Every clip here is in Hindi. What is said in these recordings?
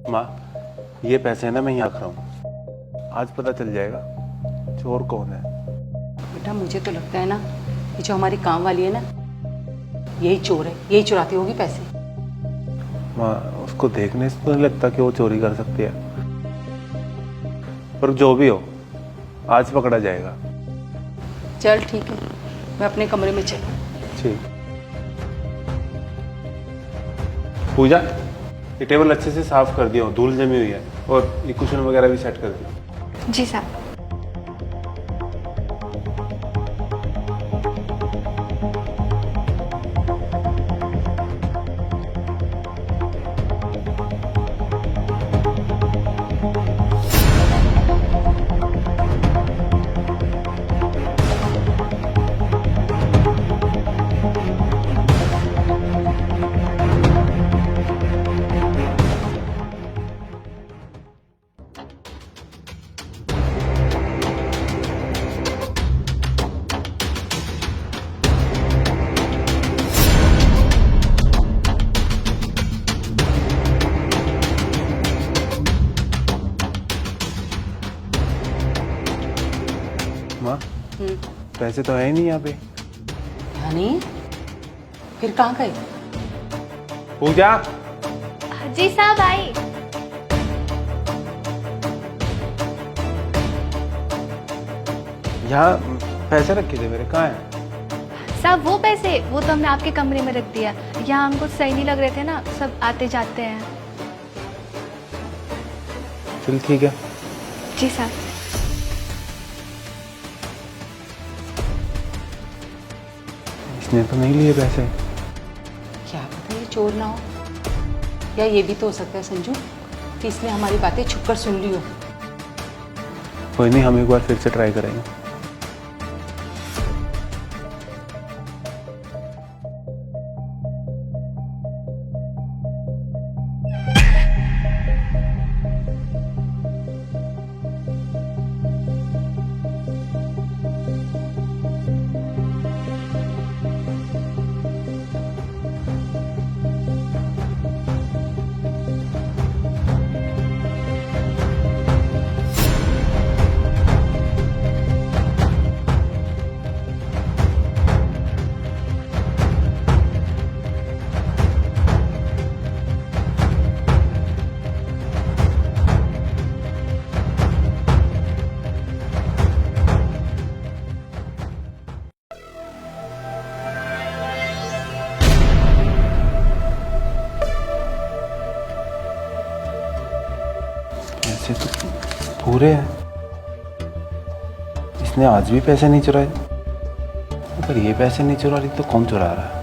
माँ, ये पैसे ना मैं यहाँ रख रहा हूँ। आज पता चल जाएगा चोर कौन है। बेटा मुझे तो लगता है ना, ये जो हमारी काम वाली है ना, यही चोर है, यही चुराती होगी पैसे। माँ, उसको देखने से तो नहीं लगता कि वो चोरी कर सकती है, पर जो भी हो आज पकड़ा जाएगा। चल ठीक है, मैं अपने कमरे में चल। ठीक। पूजा, ये टेबल अच्छे से साफ कर दिया, धूल जमी हुई है, और ये कुशन वगैरह भी सेट कर दिया। जी साहब। माँ, पैसे तो है ही नहीं यहाँ पे। नहीं, फिर कहाँ गए? पूजा, जी साहब आई। यहाँ पैसे रखे थे मेरे, कहाँ है? साहब वो पैसे वो तो हमने आपके कमरे में रख दिया। यहाँ हमको सही नहीं लग रहे थे ना, सब आते जाते हैं। चल ठीक है। जी साहब। इसने तो नहीं लिए पैसे। क्या पता ये चोर ना हो, या ये भी तो हो सकता है संजू कि इसने हमारी बातें छुपकर सुन ली हो। कोई नहीं, हम एक बार फिर से ट्राई करेंगे। पैसे तो पूरे हैं। इसने आज भी पैसे नहीं चुराए। अगर ये पैसे नहीं चुरा रही तो कौन चुरा रहा है?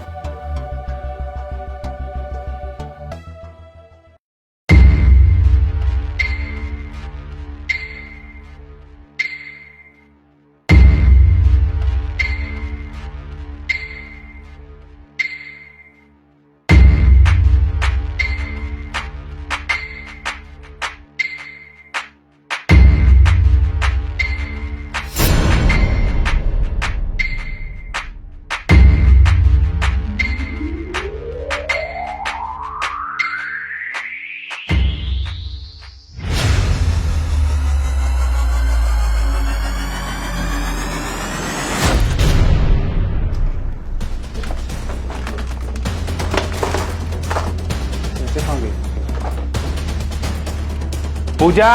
पूजा,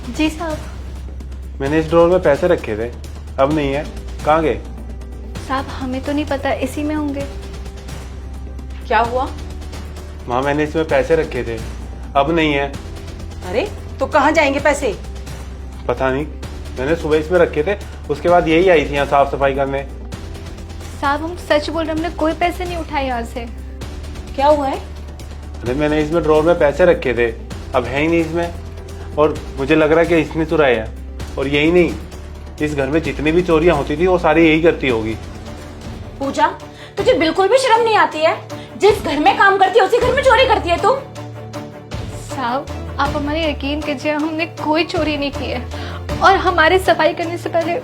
जी साहब। मैंने इस ड्रॉर में पैसे रखे थे, अब नहीं है, कहाँ गए? साहब हमें तो नहीं पता, इसी में होंगे। क्या हुआ? माँ, मैंने इसमें पैसे रखे थे, अब नहीं है। अरे तो कहाँ जाएंगे पैसे? पता नहीं, मैंने सुबह इसमें रखे थे, उसके बाद यही आई थी यहाँ साफ सफाई करने। साहब हम सच बोल रहे हैं, हमने कोई पैसे नहीं उठाए यहाँ से। क्या हुआ है? अरे मैंने इसमें ड्रॉर में पैसे रखे थे, अब है ही नहीं इसमें, और मुझे लग रहा है कि इसने चुराए हैं। और यही नहीं, इस घर में जितनी भी चोरियां होती थी वो सारी यही करती होगी। पूजा, तुझे बिल्कुल भी शर्म नहीं आती है? जिस घर में काम करती है उसी घर में चोरी करती है तू। साहब आप हमारे यकीन कीजिए, हमने कोई चोरी नहीं की है। और हमारे सफाई करने से पहले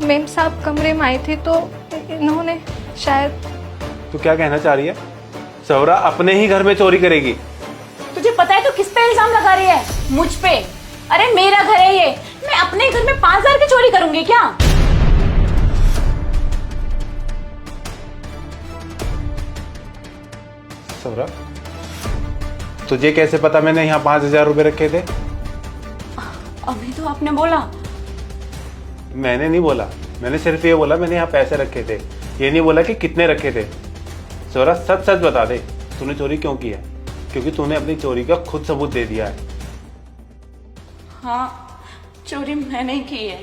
मेम साहब कमरे में आए थे तो इन्होंने शायद। तो क्या कहना चाह रही है? सौरा अपने ही घर में चोरी करेगी। तुझे पता है तो किस पे इल्जाम लगा रही है? मुझ पे। अरे मेरा घर है ये, मैं अपने घर में 5,000 की चोरी करूंगी क्या? सौरा, तुझे कैसे पता मैंने यहाँ 5,000 रुपए रखे थे? अभी तो आपने बोला। मैंने नहीं बोला, मैंने सिर्फ ये बोला मैंने यहाँ पैसे रखे थे, ये नहीं बोला कि कितने रखे थे। सौरा सच सच बता दे, तूने चोरी क्यों की है? क्योंकि तूने अपनी चोरी का खुद सबूत दे दिया है। हाँ, चोरी मैंने ही की है।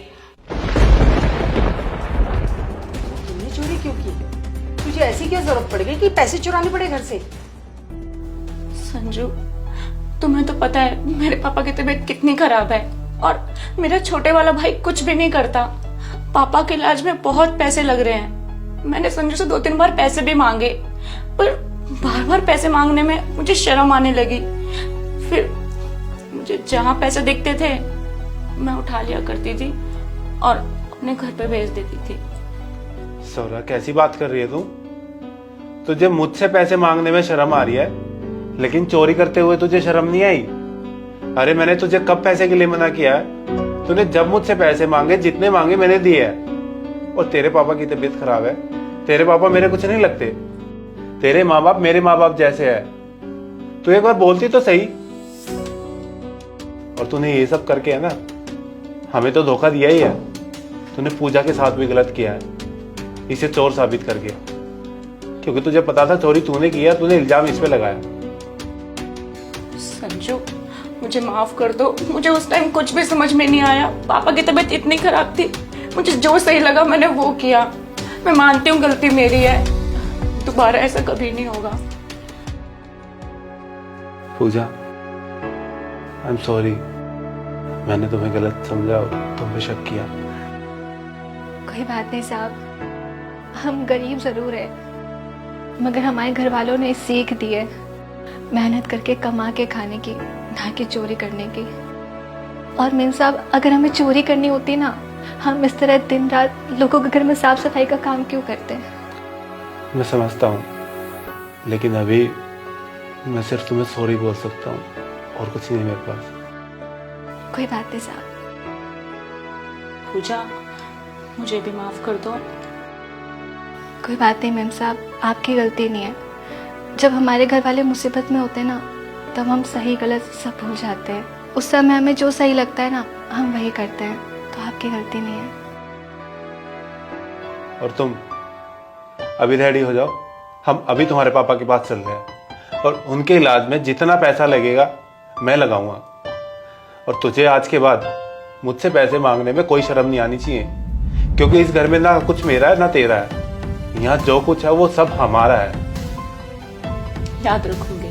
तुमने चोरी क्यों की? तुझे ऐसी क्या जरूरत पड़ गई कि पैसे चुराने पड़े घर से? संजू, तुम्हें तो पता है मेरे पापा की तबीयत कितनी खराब है और मेरा छोटे वाला भाई कुछ भी नहीं करता। पापा के इलाज में बहुत पैसे लग रहे हैं। मैंने संजू से 2-3 बार पैसे भी मांगे, पर बार बार पैसे मांगने में मुझे शर्म आने लगी। फिर मुझे जहां पैसे दिखते थे मैं उठा लिया करती थी और अपने घर पे भेज देती थी। सौरा कैसी बात कर रही है तू? तुझे मुझसे पैसे मांगने में शर्म आ रही है, लेकिन चोरी करते हुए तुझे शर्म नहीं आई? अरे मैंने तुझे कब पैसे के लिए मना किया है? तूने जब मुझसे पैसे मांगे, जितने मांगे मैंने दिए हैं। और तेरे पापा की तबीयत खराब है, तेरे पापा मेरे कुछ नहीं लगते। तेरे माँ बाप मेरे माँ बाप जैसे है। तू एक बार बोलती तो सही। और तूने ये सब करके है ना, हमें तो धोखा दिया ही है। तूने पूजा के साथ भी गलत किया है, इसे चोर साबित करके। क्योंकि तुझे पता था चोरी तूने किया, तूने इल्जाम इस पे लगाया। संजू, मुझे माफ कर दो। मुझे उस टाइम कुछ भी समझ में नहीं आया। पापा की तबीयत इतनी खराब थी, मुझे जो सही लगा मैंने वो किया। मैं मानती हूँ गलती मेरी है, दोबारा ऐसा कभी नहीं होगा। पूजा, आई एम सॉरी, मैंने तुम्हें गलत समझा और तुम पे शक किया। कोई बात नहीं साहब, हम गरीब ज़रूर है, मगर हमारे घर वालों ने सीख दी है मेहनत करके कमा के खाने की, ना कि चोरी करने की। और मेम साहब, अगर हमें चोरी करनी होती ना, हम इस तरह दिन रात लोगों के घर में साफ सफाई का काम क्यों करते हैं? मैं समझता हूँ, लेकिन अभी मैं सिर्फ तुम्हें सॉरी बोल सकता हूँ और कुछ नहीं मेरे पास। कोई बात नहीं साहब। पूजा, मुझे भी माफ कर दो। कोई बात नहीं मेम साहब, आपकी गलती नहीं है। जब हमारे घर वाले मुसीबत में होते हैं ना, तब हम सही गलत सब भूल जाते हैं। उस समय हमें जो सही लगता है ना, हम वही करते हैं। तो आपकी गलती नहीं है। और तुम अभी रेडी हो जाओ, हम अभी तुम्हारे पापा के पास चल रहे हैं और उनके इलाज में जितना पैसा लगेगा मैं लगाऊंगा। और तुझे आज के बाद मुझसे पैसे मांगने में कोई शर्म नहीं आनी चाहिए, क्योंकि इस घर में ना कुछ मेरा है ना तेरा है। यहाँ जो कुछ है वो सब हमारा है। याद रखूंगी।